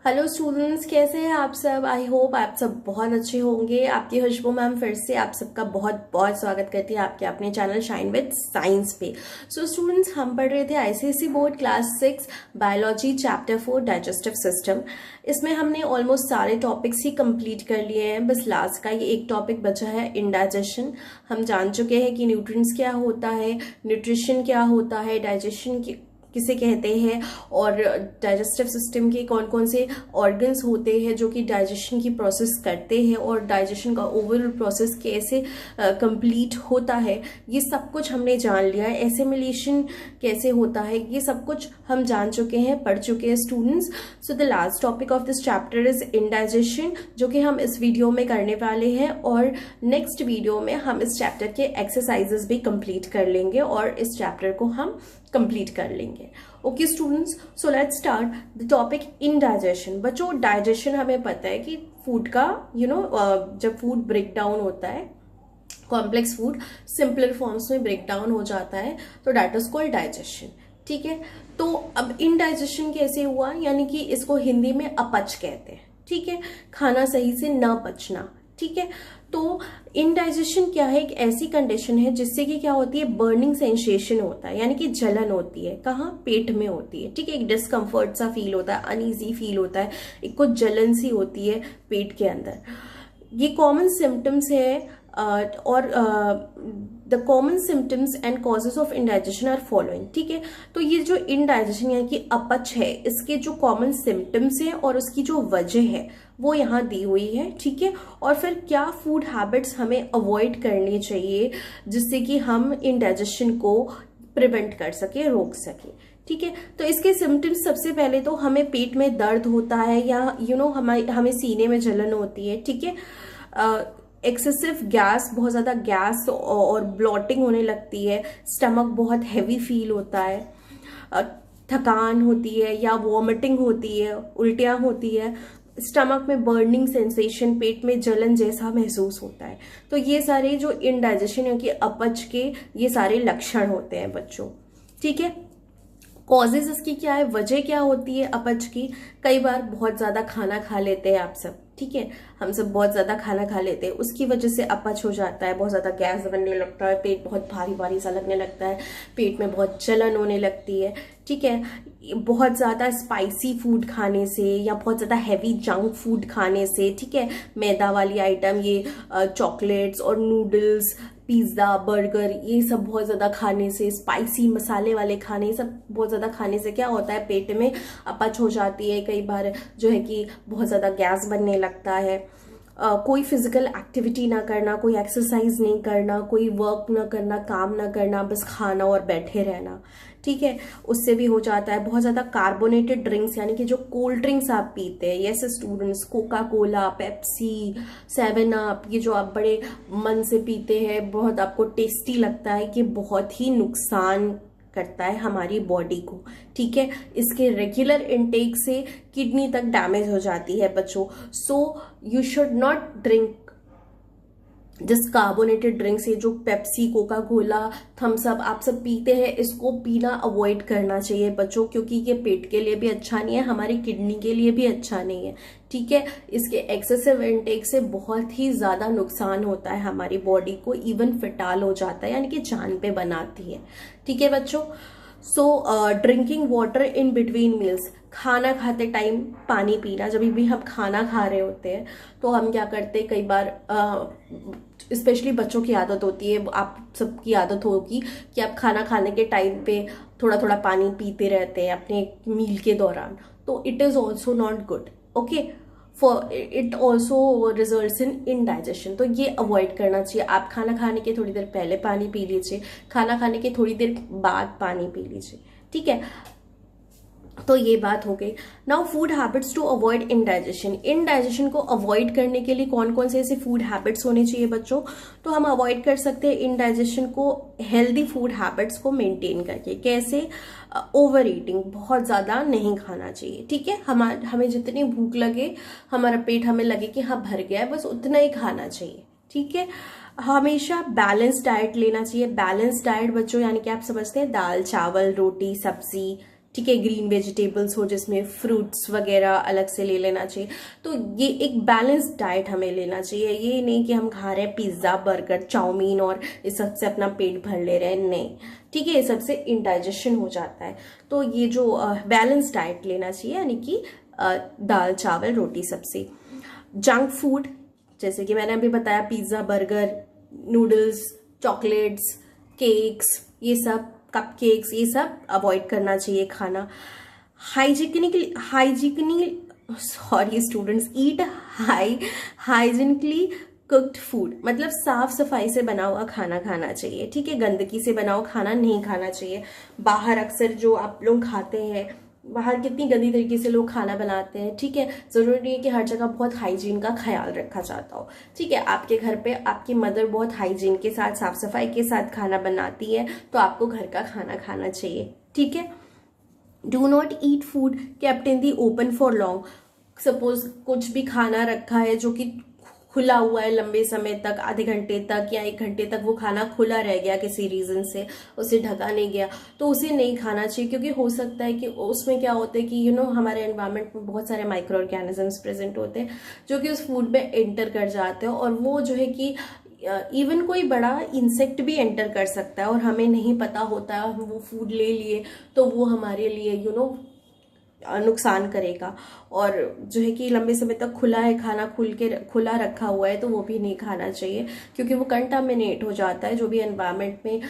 Hello students, कैसे हैं आप सब। आई होप आप सब बहुत अच्छे होंगे। आपकी खुशबू मैम फिर से आप सबका बहुत बहुत स्वागत करती है आपके अपने चैनल शाइन विद साइंस पे। सो स्टूडेंट्स, हम पढ़ रहे थे ICSE board class 6 biology chapter 4 digestive system. इसमें हमने ऑलमोस्ट सारे टॉपिक्स ही कंप्लीट कर लिए हैं। बस लास्ट का ये एक टॉपिक बचा है, इंडाइजेशन। हम जान चुके हैं कि न्यूट्रिएंट्स क्या होता है, न्यूट्रिशन क्या होता है, डाइजेशन किसे कहते हैं, और डाइजेस्टिव सिस्टम के कौन कौन से ऑर्गन्स होते हैं जो कि डाइजेशन की प्रोसेस करते हैं, और डाइजेशन का ओवरऑल प्रोसेस कैसे कंप्लीट होता है, ये सब कुछ हमने जान लिया है। एसिमिलेशन कैसे होता है, ये सब कुछ हम जान चुके हैं, पढ़ चुके हैं students. So the last topic of this chapter is indigestion, जो कि हम इस वीडियो में करने वाले हैं, और नेक्स्ट वीडियो में हम इस चैप्टर के एक्सरसाइजेस भी कंप्लीट कर लेंगे और इस चैप्टर को हम कंप्लीट कर लेंगे। Okay students, so let's start the topic indigestion. बच्चों, डाइजेशन हमें पता है कि फूड का जब फूड ब्रेक डाउन होता है, कॉम्प्लेक्स फूड सिंपलर फॉर्म्स में ब्रेक डाउन हो जाता है, तो दैट इज कॉल्ड डाइजेशन। ठीक है, तो अब इंडाइजेशन कैसे हुआ, यानी कि इसको हिंदी में अपच कहते हैं। ठीक है, खाना सही से न पचना। ठीक है, तो इंडाइजेशन क्या है, एक ऐसी कंडीशन है जिससे कि क्या होती है, बर्निंग सेंसेशन होता है, यानी कि जलन होती है। कहाँ? पेट में होती है। ठीक है, एक डिस्कम्फर्ट सा फील होता है, अनईजी फील होता है, एक कुछ जलन सी होती है पेट के अंदर। ये कॉमन सिम्टम्स है, और the common symptoms and causes of indigestion are following. ठीक है, तो ये जो इंडाइजेशन यानी कि अपच है, इसके जो कॉमन सिम्टम्स हैं और उसकी जो वजह है वो यहाँ दी हुई है। ठीक है, और फिर क्या फूड हैबिट्स हमें अवॉइड करनी चाहिए जिससे कि हम इंडाइजेशन को प्रिवेंट कर सके, रोक सके। ठीक है, तो इसके सिम्टम्स, सबसे पहले तो हमें पेट में दर्द होता है, या हमें सीने में जलन होती है। ठीक है, एक्सेसिव गैस, बहुत ज़्यादा गैस और ब्लॉटिंग होने लगती है, स्टमक बहुत हैवी फील होता है, थकान होती है या वॉमिटिंग होती है, उल्टियाँ होती है, स्टमक में बर्निंग सेंसेशन, पेट में जलन जैसा महसूस होता है। तो ये सारे जो इंडाइजेशन यानी कि अपच के ये सारे लक्षण होते हैं बच्चों। ठीक है, कॉजेज इसकी क्या है, वजह क्या होती है अपच की। कई बार बहुत ज़्यादा खाना खा लेते हैं आप सब। ठीक है, हम सब बहुत ज़्यादा खाना खा लेते हैं, उसकी वजह से अपच हो जाता है, बहुत ज़्यादा गैस बनने लगता है, पेट बहुत भारी भारी सा लगने लगता है, पेट में बहुत जलन होने लगती है। ठीक है, बहुत ज़्यादा स्पाइसी फूड खाने से या बहुत ज़्यादा हैवी जंक फूड खाने से, ठीक है, मैदा वाली आइटम, ये चॉकलेट्स और नूडल्स, पिज़्ज़ा, बर्गर, ये सब बहुत ज़्यादा खाने से, स्पाइसी मसाले वाले खाने, ये सब बहुत ज़्यादा खाने से क्या होता है, पेट में अपच हो जाती है। कई बार जो है कि बहुत ज़्यादा गैस बनने लगता है। कोई फिजिकल एक्टिविटी ना करना, कोई एक्सरसाइज नहीं करना, कोई वर्क ना करना, काम ना करना, बस खाना और बैठे रहना। ठीक है, उससे भी हो जाता है। बहुत ज़्यादा कार्बोनेटेड ड्रिंक्स, यानी कि जो कोल्ड ड्रिंक्स आप पीते हैं, yes students, Coca Cola, Pepsi, 7 up, ये जो आप बड़े मन से पीते हैं, बहुत आपको टेस्टी लगता है, कि बहुत ही नुकसान करता है हमारी बॉडी को। ठीक है, इसके रेगुलर इनटेक से किडनी तक डैमेज हो जाती है बच्चों। So you should not drink जिस कार्बोनेटेड ड्रिंक्स है, जो Pepsi, Coca Cola, Thums Up आप सब पीते हैं, इसको पीना अवॉइड करना चाहिए बच्चों, क्योंकि ये पेट के लिए भी अच्छा नहीं है, हमारी किडनी के लिए भी अच्छा नहीं है। ठीक है, इसके एक्सेसिव इनटेक से बहुत ही ज़्यादा नुकसान होता है हमारी बॉडी को, इवन फिटाल हो जाता है, यानी कि जान पे बनाती है। ठीक है बच्चों, सो drinking water in between meals, खाना खाते टाइम पानी पीना। जब भी हम खाना खा रहे होते हैं तो हम क्या करते हैं, कई बार स्पेशली बच्चों की आदत होती है, आप सबकी आदत होगी कि आप खाना खाने के टाइम पे थोड़ा थोड़ा पानी पीते रहते हैं अपने मील के दौरान, तो it is also not good. Okay, for it also results in indigestion, तो ये अवॉइड करना चाहिए। आप खाना खाने के थोड़ी देर पहले पानी पी लीजिए, खाना खाने के थोड़ी देर बाद पानी पी लीजिए। ठीक है, तो ये बात हो गई। Now food habits to avoid indigestion. Indigestion को अवॉइड करने के लिए कौन कौन से ऐसे फूड हैबिट्स होने चाहिए बच्चों, तो हम अवॉइड कर सकते हैं इंडाइजेशन को हेल्दी फूड हैबिट्स को मेंटेन करके। कैसे? ओवर ईटिंग, बहुत ज़्यादा नहीं खाना चाहिए। ठीक है, हमें जितनी भूख लगे, हमारा पेट हमें लगे कि हाँ भर गया है, बस उतना ही खाना चाहिए। ठीक है, हमेशा बैलेंस डाइट लेना चाहिए। बैलेंस डाइट बच्चों यानी कि आप समझते हैं, दाल चावल रोटी सब्जी, ठीक है, ग्रीन वेजिटेबल्स हो जिसमें फ्रूट्स वगैरह अलग से ले लेना चाहिए। तो ये एक बैलेंस्ड डाइट हमें लेना चाहिए, ये नहीं कि हम खा रहे हैं पिज्ज़ा बर्गर चाउमीन और इस सब से अपना पेट भर ले रहे हैं, नहीं, ठीक है, ये सबसे इंडाइजेशन हो जाता है। तो ये जो बैलेंस डाइट लेना चाहिए, यानी कि दाल चावल रोटी सब्जी। जंक फूड जैसे कि मैंने अभी बताया, pizza burger noodles chocolates cakes, ये सब कप केक्स, ये सब अवॉइड करना चाहिए खाना। स्टूडेंट्स, ईट हाइजीनिकली कुक्ड फूड, मतलब साफ सफाई से बना हुआ खाना खाना चाहिए, ठीक है, गंदगी से बना हुआ खाना नहीं खाना चाहिए। बाहर अक्सर जो आप लोग खाते हैं, बाहर कितनी गंदी तरीके से लोग खाना बनाते हैं, ठीक है, जरूरी नहीं है कि हर जगह बहुत हाइजीन का ख्याल रखा जाता हो, ठीक है। आपके घर पे आपकी मदर बहुत हाइजीन के साथ साफ सफाई के साथ खाना बनाती है, तो आपको घर का खाना खाना चाहिए, ठीक है। Do not eat food kept in the open for long. Suppose कुछ भी खाना रखा है जो कि खुला हुआ है लंबे समय तक, आधे घंटे तक या 1 घंटे तक वो खाना खुला रह गया किसी रीजन से, उसे ढका नहीं गया, तो उसे नहीं खाना चाहिए, क्योंकि हो सकता है कि उसमें क्या होता है कि हमारे एनवायरनमेंट में बहुत सारे माइक्रो ऑर्गेनिजम्स प्रेजेंट होते हैं जो कि उस फूड में एंटर कर जाते हैं, और वो जो है कि इवन कोई बड़ा इंसेक्ट भी एंटर कर सकता है और हमें नहीं पता होता है, हम वो फूड ले लिए तो वो हमारे लिए नुकसान करेगा। और जो है कि लंबे समय तक खुला है खाना, खुला रखा हुआ है, तो वो भी नहीं खाना चाहिए, क्योंकि वो कंटामिनेट हो जाता है। जो भी एनवायरनमेंट में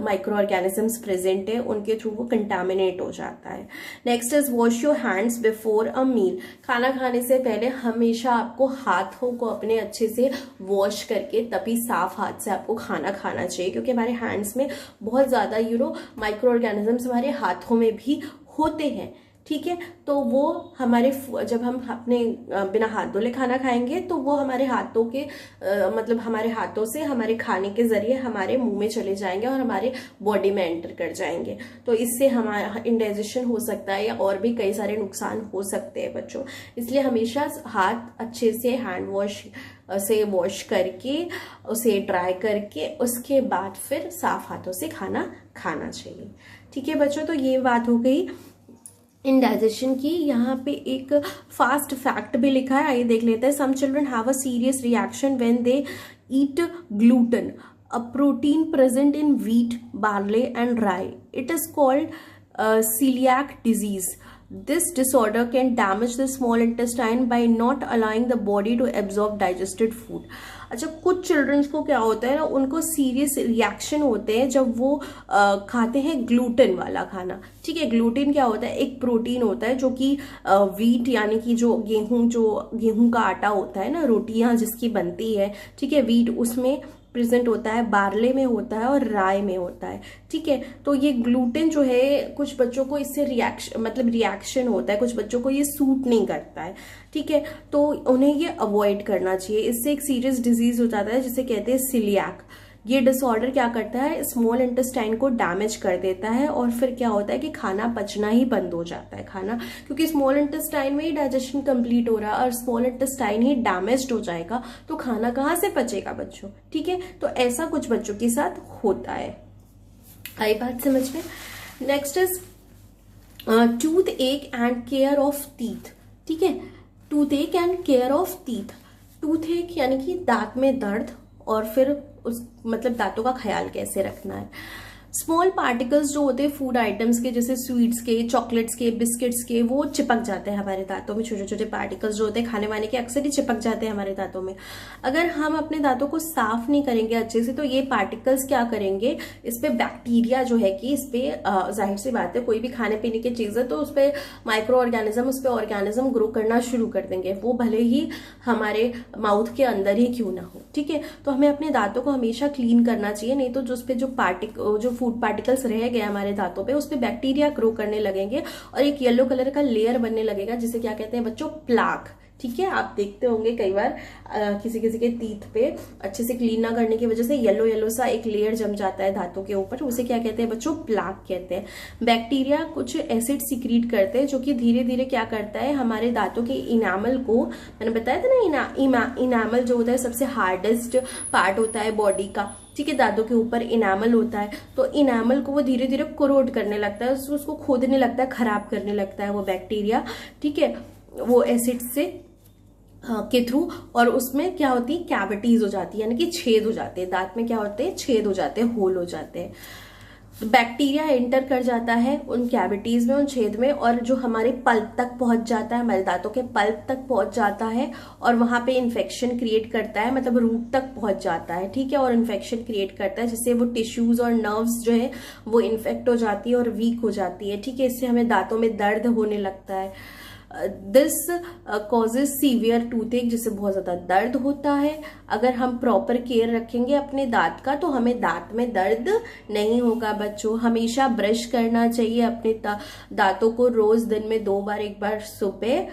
माइक्रो ऑर्गेनिजम्स प्रेजेंट है उनके थ्रू वो कंटामिनेट हो जाता है। Next is wash your hands before a meal. खाना खाने से पहले हमेशा आपको हाथों को अपने अच्छे से वॉश करके, तभी साफ हाथ से आपको खाना खाना चाहिए, क्योंकि हमारे हैंड्स में बहुत ज्यादा माइक्रो ऑर्गेनिजम्स हमारे हाथों में भी होते हैं, ठीक है। तो वो जब हम अपने बिना हाथ धोले खाना खाएंगे तो वो हमारे हाथों के मतलब हमारे हाथों से हमारे खाने के जरिए हमारे मुंह में चले जाएंगे और हमारे बॉडी में एंटर कर जाएंगे, तो इससे हमारा इंडाइजेशन हो सकता है या और भी कई सारे नुकसान हो सकते हैं बच्चों। इसलिए हमेशा हाथ अच्छे से हैंड वॉश से वॉश करके उसे ड्राई करके उसके बाद फिर साफ हाथों से खाना खाना चाहिए, ठीक है बच्चों। तो ये बात हो गई इंडाइजेशन की। यहाँ पे एक फास्ट फैक्ट भी लिखा है, आइए देख लेते हैं। Some children have a serious reaction when they eat gluten, a protein present in wheat barley and rye. It is called celiac disease. This disorder can damage the small intestine by not allowing the body to absorb digested food. अच्छा, कुछ children's को क्या होता है ना, उनको serious reaction होते हैं जब वो खाते हैं ग्लूटेन वाला खाना, ठीक है। ग्लूटेन क्या होता है, एक प्रोटीन होता है जो कि व्हीट यानी कि जो गेहूं का आटा होता है ना, रोटियां जिसकी बनती है, ठीक है, व्हीट उसमें प्रेजेंट होता है, बार्ले में होता है और राय में होता है, ठीक है। तो ये ग्लूटेन जो है कुछ बच्चों को इससे रिएक्शन होता है, कुछ बच्चों को ये सूट नहीं करता है, ठीक है, तो उन्हें ये अवॉइड करना चाहिए। इससे एक सीरियस डिजीज हो जाता है जिसे कहते हैं सिलियाक। ये डिसऑर्डर क्या करता है, स्मॉल इंटेस्टाइन को डैमेज कर देता है और फिर क्या होता है कि खाना पचना ही बंद हो जाता है खाना, क्योंकि स्मॉल इंटेस्टाइन में ही डाइजेशन कंप्लीट हो रहा है और स्मॉल इंटेस्टाइन ही डैमेज्ड हो जाएगा तो खाना कहाँ से पचेगा बच्चों, ठीक है। तो ऐसा कुछ बच्चों के साथ होता है, आई बात समझ में। नेक्स्ट इज टूथ एक एंड केयर ऑफ टीथ, ठीक है। टूथ एक and care of teeth. Tooth एक यानी कि दांत में दर्द और फिर दांतों का ख्याल कैसे रखना है। स्मॉल पार्टिकल्स जो होते हैं फूड आइटम्स के, जैसे स्वीट्स के, चॉकलेट्स के, बिस्किट्स के, वो चिपक जाते हैं हमारे दांतों में। छोटे छोटे पार्टिकल्स जो होते हैं खाने वाने के अक्सर ही चिपक जाते हैं हमारे दांतों में। अगर हम अपने दांतों को साफ नहीं करेंगे अच्छे से तो ये पार्टिकल्स क्या करेंगे, इस पे बैक्टीरिया जो है कि इस पे जाहिर सी बात है कोई भी खाने पीने की चीज है तो उस पर माइक्रो ऑर्गेनिज्म, उस पर ऑर्गेनिज्म ग्रो करना शुरू कर देंगे, वो भले ही हमारे माउथ के अंदर ही क्यों ना हो, ठीक है। तो हमें अपने दांतों को हमेशा क्लीन करना चाहिए, नहीं तो जो उस पे जो फूड पार्टिकल्स रह गए हमारे दांतों पे उस पे बैक्टीरिया ग्रो करने लगेंगे और एक येलो कलर का लेयर बनने लगेगा जिसे क्या कहते हैं बच्चों, प्लाक, ठीक है, आप देखते होंगे कई बार किसी किसी के टीथ पे अच्छे से क्लीन ना करने की वजह से येलो येलो सा एक लेयर जम जाता है दांतों के ऊपर, उसे क्या कहते हैं बच्चों, प्लाक कहते हैं। बैक्टीरिया कुछ एसिड सीक्रेट करते हैं जो कि धीरे धीरे क्या करता है, हमारे दांतों के इनामल को, मैंने बताया था ना इनामल जो होता है सबसे हार्डेस्ट पार्ट होता है बॉडी का, ठीक है, दांतों के ऊपर इनामल होता है, तो इनामल को वो धीरे धीरे कोरोड करने लगता है, उसको खोदने लगता है, खराब करने लगता है वो बैक्टीरिया, ठीक है, वो एसिड से के थ्रू, और उसमें क्या होती है, कैविटीज हो जाती है, यानी कि छेद हो जाते हैं दांत में, क्या होते हैं, छेद हो जाते हैं, होल हो जाते हैं। बैक्टीरिया एंटर कर जाता है उन कैविटीज में, उन छेद में, और जो हमारे पल्प तक पहुंच जाता है, हमारे दांतों के पल्प तक पहुंच जाता है, और वहां पे इन्फेक्शन क्रिएट करता है, मतलब रूट तक पहुंच जाता है, ठीक है, और इन्फेक्शन क्रिएट करता है, जिससे वो टिश्यूज और नर्व्स जो है वो इन्फेक्ट हो जाती है और वीक हो जाती है, ठीक है, इससे हमें दांतों में दर्द होने लगता है। दिस कॉजेज सीवियर टूथेक, जिससे बहुत ज्यादा दर्द होता है। अगर हम प्रॉपर केयर रखेंगे अपने दांत का तो हमें दांत में दर्द नहीं होगा बच्चों। हमेशा ब्रश करना चाहिए अपने दांतों को, रोज दिन में 2 बार, एक बार सुबह,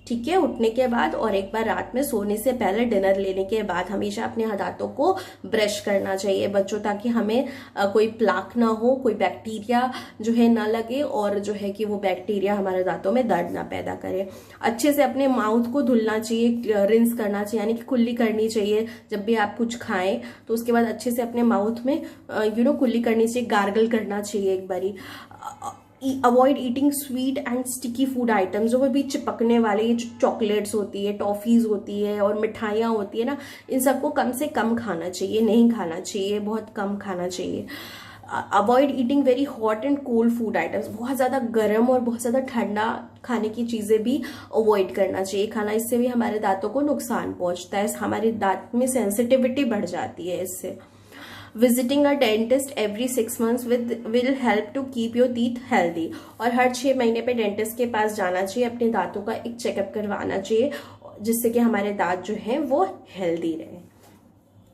ठीक है, उठने के बाद, और एक बार रात में सोने से पहले, डिनर लेने के बाद हमेशा अपने दांतों को ब्रश करना चाहिए बच्चों, ताकि हमें कोई प्लाक ना हो, कोई बैक्टीरिया जो है ना लगे, और जो है कि वो बैक्टीरिया हमारे दांतों में दर्द ना पैदा करे। अच्छे से अपने माउथ को धुलना चाहिए, रिंस करना चाहिए, यानी कि कुल्ली करनी चाहिए जब भी आप कुछ खाएं, तो उसके बाद अच्छे से अपने माउथ में कुल्ली करनी चाहिए, गार्गल करना चाहिए एक बारी। Avoid eating sweet and sticky food items, जो भी चिपकने वाले, ये चॉकलेट्स होती है, टॉफीज होती है और मिठाइयाँ होती है ना, इन सबको कम से कम खाना चाहिए, नहीं खाना चाहिए, बहुत कम खाना चाहिए। Avoid eating very hot and cold food items, बहुत ज़्यादा गर्म और बहुत ज़्यादा ठंडा खाने की चीज़ें भी अवॉइड करना चाहिए खाना, इससे भी हमारे दांतों को नुकसान पहुंचता है, हमारे दांत में सेंसिटिविटी बढ़ जाती है इससे। Visiting a dentist every 6 months will help to keep your teeth healthy, और हर 6 महीने पे डेंटिस्ट के पास जाना चाहिए, अपने दांतों का एक चेकअप करवाना चाहिए, जिससे कि हमारे दांत जो हैं वो हेल्दी रहे।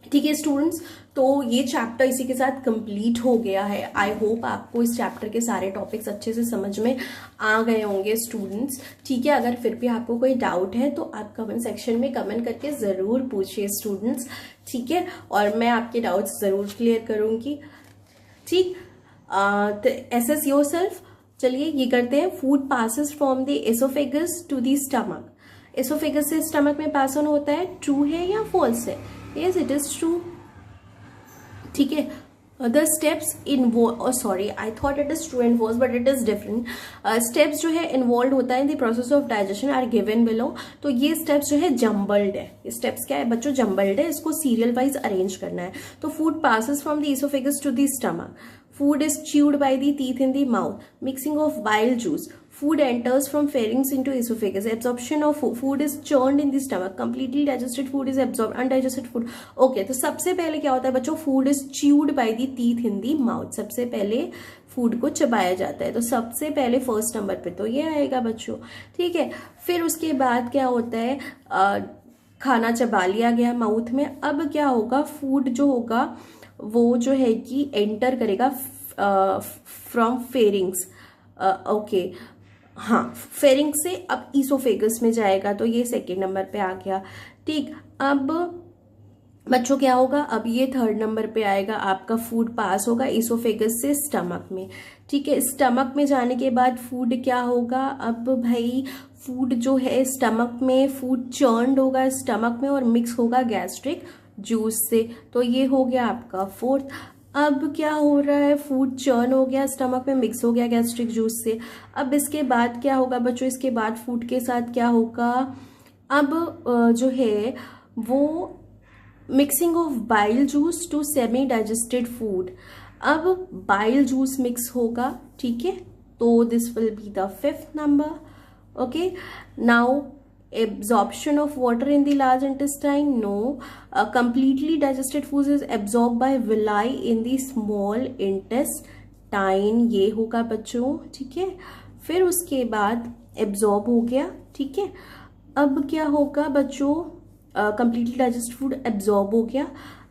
ठीक है स्टूडेंट्स, तो ये चैप्टर इसी के साथ कंप्लीट हो गया है। आई होप आपको इस चैप्टर के सारे टॉपिक्स अच्छे से समझ में आ गए होंगे स्टूडेंट्स, ठीक है। अगर फिर भी आपको कोई डाउट है तो आप कमेंट सेक्शन में कमेंट करके ज़रूर पूछिए स्टूडेंट्स, ठीक है, और मैं आपके डाउट्स ज़रूर क्लियर करूँगी, ठीक। एसेस योरसेल्फ, चलिए ये करते हैं। Food passes from the oesophagus to the stomach, oesophagus से स्टमक में पास ऑन होता है, ट्रू है या फॉल्स है? यस इट इज ट्रू, ठीक है। The steps involve, sorry I thought it is true and false but it is different. Steps जो है इन्वॉल्व होता है in the process of digestion are given below, तो ये स्टेप्स जो है जम्बल्ड है, स्टेप्स क्या है बच्चों, जम्बल्ड है, इसको सीरियल वाइज अरेंज करना है। तो food passes from the oesophagus to the stomach, food is chewed by the teeth in the mouth, mixing of bile juice, food enters from pharynx into esophagus, absorption of food is churned in the stomach, completely digested food is absorbed, undigested food, okay। तो सबसे पहले क्या होता है बच्चों, food is chewed by the teeth in the mouth, सबसे पहले food को चबाया जाता है, तो सबसे पहले फर्स्ट नंबर पे तो ये आएगा बच्चों, ठीक है। फिर उसके बाद क्या होता है, खाना चबा लिया गया माउथ में, अब क्या होगा, फूड जो होगा वो जो है कि एंटर करेगा फ्रॉम फेरिंग्स, ओके, हाँ, फेरिंग्स से अब ईसोफेगस में जाएगा, तो ये सेकेंड नंबर पे आ गया, ठीक। अब बच्चों क्या होगा, अब ये थर्ड नंबर पे आएगा, आपका फूड पास होगा ईसोफेगस से स्टमक में, ठीक है। स्टमक में जाने के बाद फूड क्या होगा, अब भाई फूड जो है स्टमक में, फूड चर्न्ड होगा स्टमक में और मिक्स होगा गैस्ट्रिक जूस से, तो ये हो गया आपका फोर्थ। अब क्या हो रहा है, फूड चर्न हो गया स्टमक में, मिक्स हो गया गैस्ट्रिक जूस से। अब इसके बाद क्या होगा बच्चों, इसके बाद फूड के साथ क्या होगा, अब जो है वो mixing of bile juice to semi digested food, अब बाइल जूस मिक्स होगा, ठीक है, तो this will be the fifth number, okay. Now absorption of water in the large intestine, no. Completely digested food is absorbed by villi in the small intestine, ये होगा बच्चों, ठीक है। फिर उसके बाद absorb हो गया, ठीक है। अब क्या होगा बच्चों, completely digested food absorb हो गया,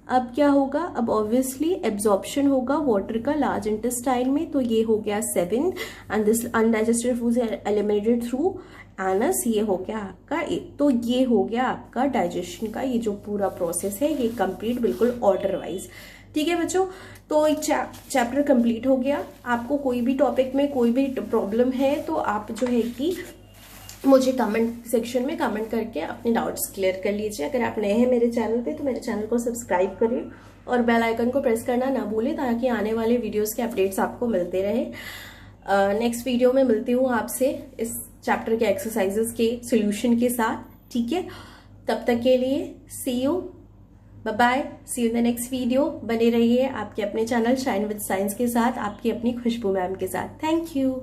अब क्या होगा, अब ऑब्वियसली एब्जॉर्प्शन होगा वाटर का लार्ज इंटेस्टाइन में, तो ये हो गया 7, and this undigested food eliminated through anus ये हो गया आपका, तो ये हो गया आपका डाइजेशन का ये जो पूरा प्रोसेस है ये कंप्लीट बिल्कुल ऑर्डर वाइज। ठीक है बच्चों, तो एक चैप्टर कंप्लीट हो गया। आपको कोई भी टॉपिक में कोई भी प्रॉब्लम है तो आप जो है कि मुझे कमेंट सेक्शन में कमेंट करके अपने डाउट्स क्लियर कर लीजिए। अगर आप नए हैं मेरे चैनल पे तो मेरे चैनल को सब्सक्राइब करिए और बेल आइकन को प्रेस करना ना भूलें ताकि आने वाले वीडियोस के अपडेट्स आपको मिलते रहे। नेक्स्ट वीडियो में मिलती हूँ आपसे इस चैप्टर के एक्सरसाइजेस के सॉल्यूशन के साथ। ठीक है, तब तक के लिए see you, bye bye, see you in the next video. बने रहिए आपके अपने चैनल शाइन विद साइंस के साथ, आपकी अपनी खुशबू मैम के साथ। Thank you.